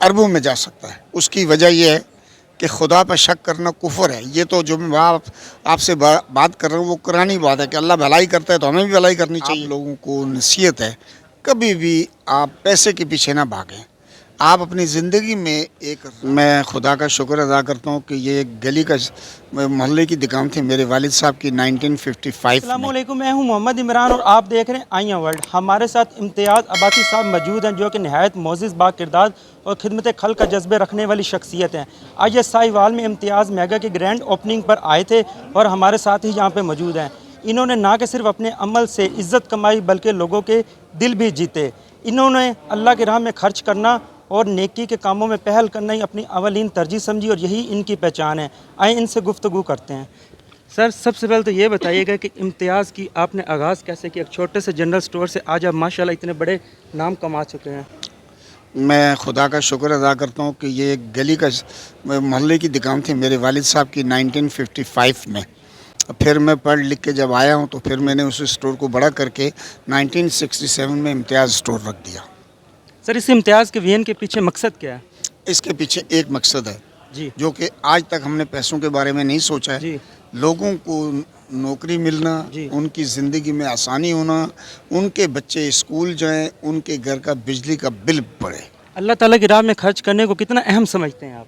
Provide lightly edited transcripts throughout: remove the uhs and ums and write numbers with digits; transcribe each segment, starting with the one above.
अरबों में जा सकता है। उसकी वजह यह है कि खुदा पर शक करना कुफर है। ये तो जो मैं आपसे बात कर रहा हूँ वो कुरानी बात है कि अल्लाह भलाई करता है तो हमें भी भलाई करनी चाहिए। आप लोगों को नसीहत है, कभी भी आप पैसे के पीछे ना भागें। आप अपनी ज़िंदगी में मैं खुदा का शुक्र अदा करता हूँ कि ये एक गली का मोहल्ले की दुकान थी मेरे वालिद साहब की 1955 में। अस्सलामुअलैकुम, मैं हूं मोहम्मद इमरान और आप देख रहे हैं आईया वर्ल्ड। हमारे साथ इम्तियाज़ अब्बासी साहब मौजूद हैं जो कि नहायत मोअज़्ज़िज़ बा किरदार और खिदमत खल का जज्बे रखने वाली शख्सियत हैं। आज ये साहिवाल में इम्तियाज़ मेगा की ग्रैंड ओपनिंग पर आए थे और हमारे साथ ही यहाँ पर मौजूद हैं। इन्होंने ना कि सिर्फ अपने अमल से इज़्ज़त कमाई बल्कि लोगों के दिल भी जीते। इन्होंने अल्लाह की राह में खर्च करना और नेकी के कामों में पहल करना ही अपनी अवलीन तरजीह समझी और यही इनकी पहचान है। आए इनसे गुफ्तगू करते हैं। सर, सबसे पहले तो ये बताइएगा कि इम्तियाज़ की आपने आगाज़ कैसे किया? एक छोटे से जनरल स्टोर से आज आप माशाल्लाह इतने बड़े नाम कमा चुके हैं। मैं खुदा का शुक्र अदा करता हूँ कि ये एक गली का मोहल्ले की दुकान थी मेरे वालिद साहब की 1955 में। फिर मैं पढ़ लिख के जब आया हूँ तो फिर मैंने उस स्टोर को बड़ा करके 1967 में इम्तियाज़ स्टोर रख दिया। सर, इस इम्तियाज़ के वीएन के पीछे मकसद क्या है? इसके पीछे एक मकसद है जी जो कि आज तक हमने पैसों के बारे में नहीं सोचा है। जी लोगों को नौकरी मिलना, जी। उनकी ज़िंदगी में आसानी होना, उनके बच्चे स्कूल जाएं, उनके घर का बिजली का बिल पड़े। अल्लाह ताला की राह में खर्च करने को कितना अहम समझते हैं आप?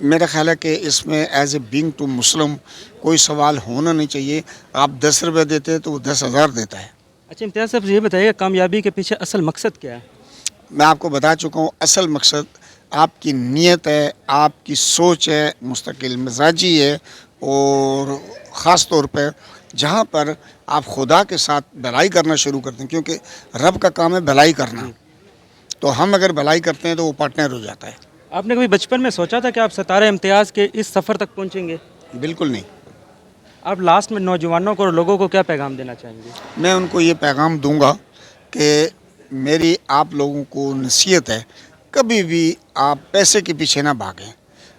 मेरा ख्याल है कि इसमें एज ए बीइंग टू मुस्लिम कोई सवाल होना नहीं चाहिए। आप 10 रुपये देते हैं तो वो 10,000 देता है। अच्छा, इम्तियाज़ साहब ये बताइएगा कामयाबी के पीछे असल मकसद क्या है? मैं आपको बता चुका हूँ असल मकसद आपकी नीयत है, आपकी सोच है, मुस्तकिल मिजाजी है और ख़ास तौर पर जहाँ पर आप खुदा के साथ भलाई करना शुरू करते हैं, क्योंकि रब का काम है भलाई करना। तो हम अगर भलाई करते हैं तो वो पार्टनर हो जाता है। आपने कभी बचपन में सोचा था कि आप सितारे इम्तियाज़ के इस सफ़र तक पहुँचेंगे? बिल्कुल नहीं। आप लास्ट में नौजवानों को और लोगों को क्या पैगाम देना चाहेंगे? मैं उनको ये पैगाम दूंगा कि मेरी आप लोगों को नसीहत है, कभी भी आप पैसे के पीछे ना भागें।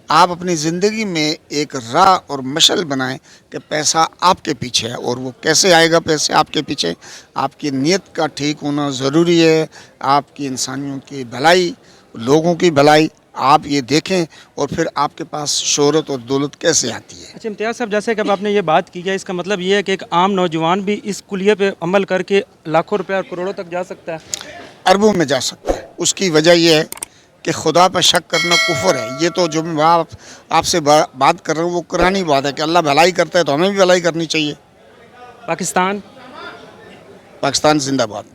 आप अपनी ज़िंदगी में एक राह और मशल बनाएं कि पैसा आपके पीछे है। और वो कैसे आएगा पैसे आपके पीछे? आपकी नीयत का ठीक होना ज़रूरी है, आपकी इंसानियों की भलाई, लोगों की भलाई आप ये देखें और फिर आपके पास शोहरत और दौलत कैसे आती है। अच्छा इम्तियाज़ साहब, जैसे कि अब आपने ये बात की है, इसका मतलब ये है कि एक आम नौजवान भी इस कुलिये पे अमल करके लाखों रुपए और करोड़ों तक जा सकता है? अरबों में जा सकता है। उसकी वजह यह है कि खुदा पर शक करना कुफर है। ये तो जो मैं आपसे बात कर रहा हूँ वो कुरानी बात है कि अल्लाह भलाई करता है तो हमें भी भलाई करनी चाहिए। पाकिस्तान पाकिस्तान जिंदाबाद।